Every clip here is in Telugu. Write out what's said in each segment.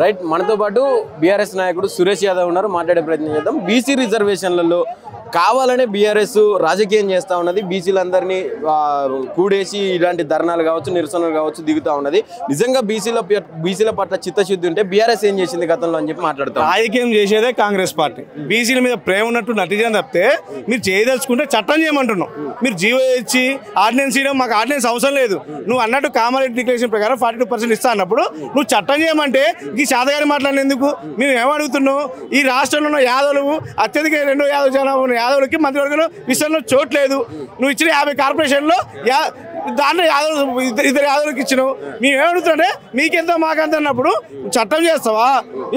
రైట్, మనతో పాటు బీఆర్ఎస్ నాయకుడు సురేష్ యాదవ్ ఉన్నారు, మాట్లాడే ప్రయత్నం చేద్దాం. బీసీ రిజర్వేషన్లలో కావాలనే బీఆర్ఎస్ రాజకీయం చేస్తూ ఉన్నది, బీసీలందరినీ కూడేసి ఇలాంటి ధర్నాలు కావచ్చు, నిరసనలు కావచ్చు దిగుతూ ఉన్నది. నిజంగా బీసీల పట్ల చిత్తశుద్ధి ఉంటే బీఆర్ఎస్ ఏం చేసింది గతంలో అని చెప్పి మాట్లాడతాం. రాజకీయం చేసేదే కాంగ్రెస్ పార్టీ. బీసీల మీద ప్రేమ ఉన్నట్టు నటించడం తప్పితే మీరు చేయదలుచుకుంటే చట్టం చేయమంటున్నాం. మీరు జీవో ఇచ్చి ఆర్డినెన్స్ ఇవ్వడం, మాకు ఆర్డినెన్స్ అవసరం లేదు. నువ్వు అన్నట్టు కామారెడ్డి డిక్లరేషన్ ప్రకారం 42% ఇస్తా అన్నప్పుడు నువ్వు చట్టం చేయమంటే ఈ శాతగారి మాట్లాడినందుకు మేము ఏమడుగుతున్నావు? ఈ రాష్ట్రంలో ఉన్న యాదవులు అత్యధిక 2 యాదవ జనాభా ఉన్న యాదవులకి మంత్రివర్గంలో విషయంలో చోట్లేదు. నువ్వు ఇచ్చిన 50 కార్పొరేషన్లో దాంట్లో ఇద్దరు యాదవులకు ఇచ్చినావు. మేము ఏమడుగుతుంటే మీకెంత మాకెంత అన్నప్పుడు చట్టం చేస్తావా?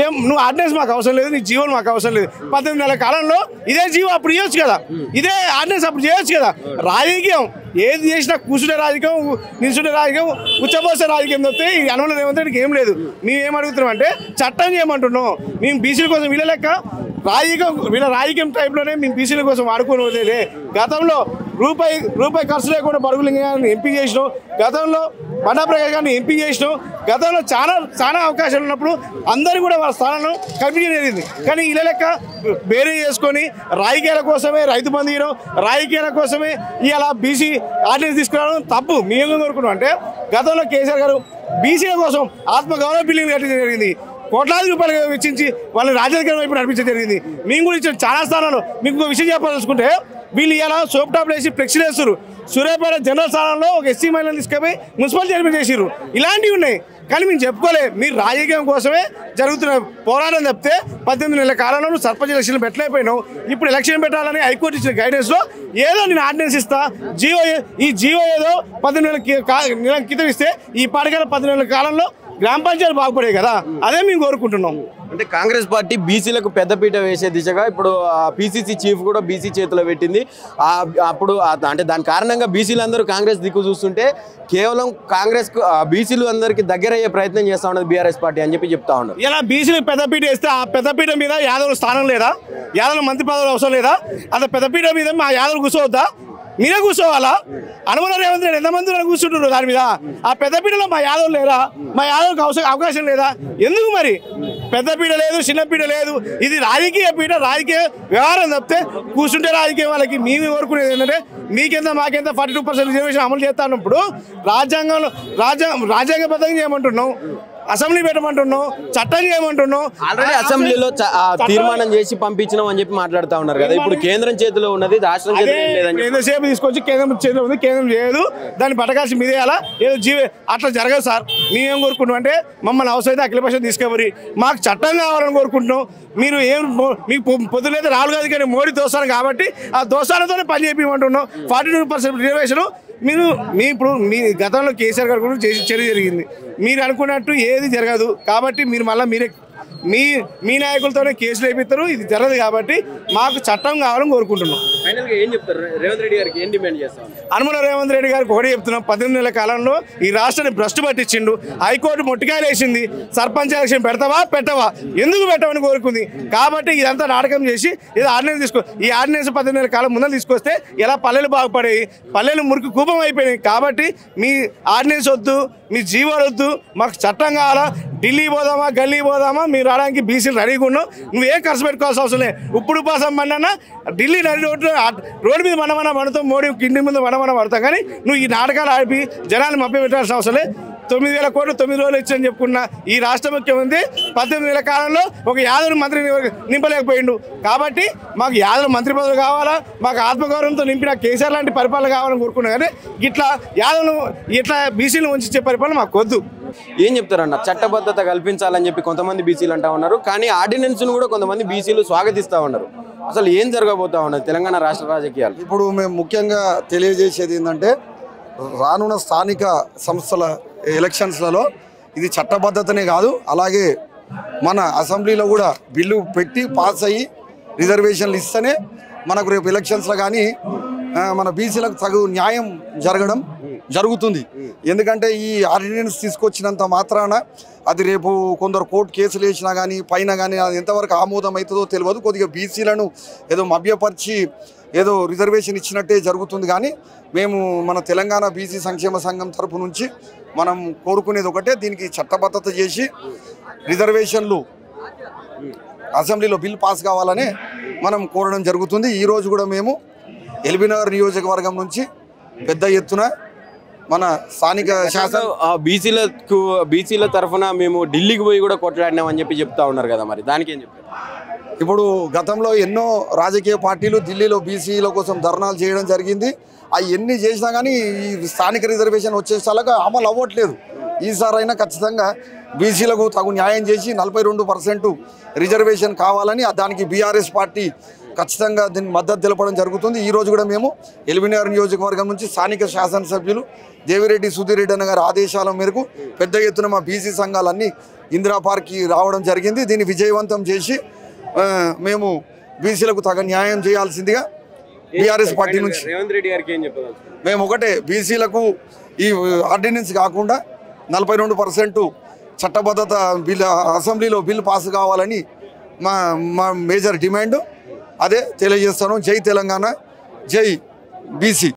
ఏం నువ్వు ఆర్డినెన్స్ మాకు అవసరం లేదు, నీ జీవోలు మాకు అవసరం లేదు. 18 నెలల కాలంలో ఇదే జీవో అప్పుడు చేయొచ్చు కదా, ఇదే ఆర్డినెన్స్ అప్పుడు చేయొచ్చు కదా. రాజకీయం ఏది చేసినా కూర్చుంటే రాజకీయం, నిల్చుంటే రాజకీయం, ఉచ్చబోసే రాజకీయం తప్పితే ఈ అనుమతి రేవంత్ రెడ్డికి ఏం లేదు. మేము ఏమడుగుతున్నాం అంటే చట్టం చేయమంటున్నాం. మేము బీసీల కోసం వీళ్ళ లెక్క వీళ్ళ రాజకీయం టైప్లోనే మేము బీసీల కోసం వాడుకొని వదిలే. గతంలో రూపాయి ఖర్చు లేకుండా బడుగులింగాన్ని ఎంపీ చేసినాం, గతంలో బండాప్రకాష్ గారిని ఎంపీ చేసినాం. గతంలో చాలా అవకాశాలు ఉన్నప్పుడు అందరూ కూడా వాళ్ళ స్థానాలను కల్పించడం జరిగింది. కానీ ఇలా లెక్క వేరే చేసుకొని రాజకీయాల కోసమే రైతు బంధు ఇవ్వడం, రాజకీయాల కోసమే ఇలా బీసీ ఆర్డినెన్స్ తీసుకురావడం తప్పు. మేము కోరుకున్నాం అంటే గతంలో కేసీఆర్ గారు బీసీల కోసం ఆత్మగౌరవ బిల్డింగ్ కట్టడం జరిగింది. కోట్లాది రూపాయలు వెచ్చించి వాళ్ళని రాజకీయ వైపు నడిపించడం జరిగింది. మేము కూడా ఇచ్చిన చాలా స్థానాలు మీకు విషయం చెప్పాలనుకుంటే వీళ్ళు ఇలా సోప్ టాప్లు వేసి ఫ్లెక్సీలు వేస్తారు. సూర్యాపేట జనరల్ స్థానంలో ఒక ఎస్సీ మహిళను తీసుకుపోయి మున్సిపల్ చైర్మన్ చేసిర్రు. ఇలాంటివి ఉన్నాయి. కానీ మేము చెప్పుకోలే, మీరు రాజకీయం కోసమే జరుగుతున్న పోరాటం తప్పితే 18 నెలల కాలంలో నువ్వు సర్పంచ్ ఎలక్షన్ పెట్టలేకపోయినావు. ఇప్పుడు ఎలక్షన్ పెట్టాలని హైకోర్టు ఇచ్చిన గైడెన్స్లో ఏదో నేను ఆర్డినెన్స్ ఇస్తా, ఈ జీవో ఏదో 18 నెలల క్రితం ఇస్తే ఈ పాటికల 18 నెలల కాలంలో గ్రామ పంచాయతీ బాగుపడే కదా, అదే మేము కోరుకుంటున్నాం. అంటే కాంగ్రెస్ పార్టీ బీసీలకు పెద్దపీట వేసే దిశగా ఇప్పుడు పీసీసీ చీఫ్ కూడా బీసీ చేతిలో పెట్టింది. అప్పుడు అంటే దాని కారణంగా బీసీలందరూ కాంగ్రెస్ దిక్కు చూస్తుంటే కేవలం కాంగ్రెస్ బీసీలు అందరికీ దగ్గర అయ్యే ప్రయత్నం చేస్తా ఉన్నది బీఆర్ఎస్ పార్టీ అని చెప్పి చెప్తా ఉన్నారు. ఇలా బీసీలకు పెద్దపీట వేస్తే ఆ పెద్దపీట మీద యాదవుల స్థానం లేదా? యాదవుల మంత్రి పదవులు అవసరం లేదా? అంత పెద్దపీట మీద మా యాదవులు కూర్చోవద్దా? మీరే కూర్చోవాలా? అనుమల రేవంత్ రెడ్డి ఎంతమంది కూర్చుంటారు దాని మీద? ఆ పెద్దపీటలో మా యాదవులు లేరా? మా యాదవులకు అవకాశం లేదా? ఎందుకు మరి? పెద్దపీట లేదు, చిన్నపీట లేదు. ఇది రాజకీయ పీట, రాజకీయ వ్యవహారం తప్పితే కూర్చుంటే రాజకీయం వాళ్ళకి. మేము కోరుకునేది ఏంటంటే మీకెంత మాకెంత 42% రిజర్వేషన్ అమలు చేస్తా అన్నప్పుడు రాజ్యాంగబద్ధంగా చేయమంటున్నాం, అసెంబ్లీ పెట్టమంటున్నాం, చట్టం చేయమంటున్నాం. ఆల్రెడీ అసెంబ్లీలో తీర్మానం చేసి పంపించినాం అని చెప్పి మాట్లాడుతూ ఉన్నారు కదా. ఇప్పుడు కేంద్రం చేతిలో ఉన్నది, రాష్ట్రం ఎంతసేపు తీసుకొచ్చి కేంద్రం చేతిలో ఉంది, కేంద్రం చేయదు, దాన్ని బతకాల్సి మీదేయాలా? ఏదో అట్లా జరగదు సార్. మేమేం కోరుకుంటున్నాం అంటే మమ్మల్ని అవసరమైతే అఖిలపక్షం తీసుకెళ్ళి మాకు చట్టం కావాలని కోరుకుంటున్నాం. మీరు మీకు పొద్దునైతే రాహుల్ గాంధీ కానీ మోడీ దోస్తాను కాబట్టి ఆ దోస్తాలతోనే పని చేయమంటున్నాం. 42% రిజర్వేషన్ ఇప్పుడు మీ గతంలో కేసీఆర్ గారు కూడా చర్య జరిగింది. మీరు అనుకున్నట్టు ఏది జరగదు కాబట్టి మీరు మళ్ళీ మీ నాయకులతోనే కేసులు వేపిస్తారు. ఇది జరగదు కాబట్టి మాకు చట్టం కావాలని కోరుకుంటున్నాం. అనుమల రేవంత్ రెడ్డి గారికి ఒకటి చెప్తున్నాం, 18 నెలల కాలంలో ఈ రాష్ట్రాన్ని భ్రష్టు పట్టించిండు. హైకోర్టు మొట్టికాయలు వేసింది. సర్పంచ్ ఎలక్షన్ పెట్టవా ఎందుకు పెట్టవని కోరుకుంది. కాబట్టి ఇదంతా నాటకం చేసి ఏదో ఆర్డినెన్స్ ఈ ఆర్డినెన్స్ 18 నెలల కాలం ముందు తీసుకొస్తే ఇలా పల్లెలు బాగుపడేవి, పల్లెలు మురికి కూపం అయిపోయినాయి. కాబట్టి మీ ఆర్డినెన్స్ వద్దు, మీ జీవోలు వద్దు, మాకు చట్టం కావాలా? ఢిల్లీ పోదామా, గల్లీ పోదామా, మీరు రావడానికి బీసీలు రెడీగా ఉన్నాం. నువ్వేం ఖర్చు పెట్టుకోవాల్సిన అవసరం లేదు. ఇప్పుడు పాసం పడినా ఢిల్లీ రోడ్డు మీద మనమన్నా పడతాం, మోడీ కింది ముందు మనమన్నా పడతాం. కానీ నువ్వు ఈ నాటకాలు ఆడిపి జనాన్ని మభ్య పెట్టాల్సిన అవసరం లేదు. 9,000 కోట్లు 9 రోజులు ఇచ్చని చెప్పుకున్న ఈ రాష్ట్ర ముఖ్యమంత్రి 18 నెలల కాలంలో ఒక యాదవ్ మంత్రి నింపలేకపోయిండు. కాబట్టి మాకు యాదవ్ మంత్రి పదవులు కావాలా, మాకు ఆత్మగౌరవంతో నింపిన కేసీఆర్ లాంటి పరిపాలన కావాలని కోరుకున్నా. కానీ ఇట్లా యాదవ్ను ఇట్లా బీసీలు ఉంచే పరిపాలన మాకు వద్దు. ఏం చెప్తారన్న? చట్టబద్ధత కల్పించాలని చెప్పి కొంతమంది బీసీలు అంటా ఉన్నారు, కానీ ఆర్డినెన్స్ను కూడా కొంతమంది బీసీలు స్వాగతిస్తూ ఉన్నారు. అసలు ఏం జరగబోతా ఉన్నది తెలంగాణ రాష్ట్ర రాజకీయాలు? ఇప్పుడు మేము ముఖ్యంగా తెలియజేసేది ఏంటంటే రానున్న స్థానిక సంస్థల ఎలక్షన్స్లలో ఇది చట్టబద్ధతనే కాదు, అలాగే మన అసెంబ్లీలో కూడా బిల్లు పెట్టి పాస్ అయ్యి రిజర్వేషన్లు ఇస్తేనే మనకు రేపు ఎలక్షన్స్లో కానీ మన బీసీలకు తగు న్యాయం జరుగుతుంది. ఎందుకంటే ఈ ఆర్డినెన్స్ తీసుకొచ్చినంత మాత్రాన అది రేపు కొందరు కోర్టు కేసులు వేసినా కానీ పైన కానీ అది ఎంతవరకు ఆమోదం అవుతుందో తెలియదు. కొద్దిగా బీసీలను ఏదో మభ్యపరిచి ఏదో రిజర్వేషన్ ఇచ్చినట్టే జరుగుతుంది. కానీ మేము మన తెలంగాణ బీసీ సంక్షేమ సంఘం తరపు నుంచి మనం కోరుకునేది ఒకటే, దీనికి చట్టబద్ధత చేసి రిజర్వేషన్లు అసెంబ్లీలో బిల్ పాస్ కావాలని మనం కోరడం జరుగుతుంది. ఈరోజు కూడా మేము ఎల్బీనగర్ నియోజకవర్గం నుంచి పెద్ద ఎత్తున మన స్థానిక శాసన బీసీల తరఫున మేము ఢిల్లీకి పోయి కూడా కొట్లాడినామని చెప్తా ఉన్నారు కదా, మరి దానికి ఏం చెప్తారు? ఇప్పుడు గతంలో ఎన్నో రాజకీయ పార్టీలు ఢిల్లీలో బీసీల కోసం ధర్నాలు చేయడం జరిగింది. అవి ఎన్ని చేసినా కానీ ఈ స్థానిక రిజర్వేషన్ వచ్చేసాక అమలు అవ్వట్లేదు. ఈసారైనా ఖచ్చితంగా బీసీలకు తగు న్యాయం చేసి 42% రిజర్వేషన్ కావాలని దానికి బీఆర్ఎస్ పార్టీ ఖచ్చితంగా దీన్ని మద్దతు తెలపడం జరుగుతుంది. ఈరోజు కూడా మేము ఎల్బీనగర్ నియోజకవర్గం నుంచి స్థానిక శాసనసభ్యులు దేవిరెడ్డి సుధీర్ రెడ్డి అన్న గారి ఆదేశాల మేరకు పెద్ద ఎత్తున మా బీసీ సంఘాలన్నీ ఇందిరా పార్క్కి రావడం జరిగింది. దీన్ని విజయవంతం చేసి మేము బీసీలకు తగ న్యాయం చేయాల్సిందిగా బీఆర్ఎస్ పార్టీ నుంచి రేవంత్ రెడ్డి గారికి ఏం చెప్పాలి? మేము ఒకటే, బీసీలకు ఈ ఆర్డినెన్స్ కాకుండా 42% చట్టబద్ధత బిల్ అసెంబ్లీలో బిల్ పాస్ కావాలని మా మేజర్ డిమాండ్. అదే తెలియజేస్తాను. జై తెలంగాణ, జై బీసీ.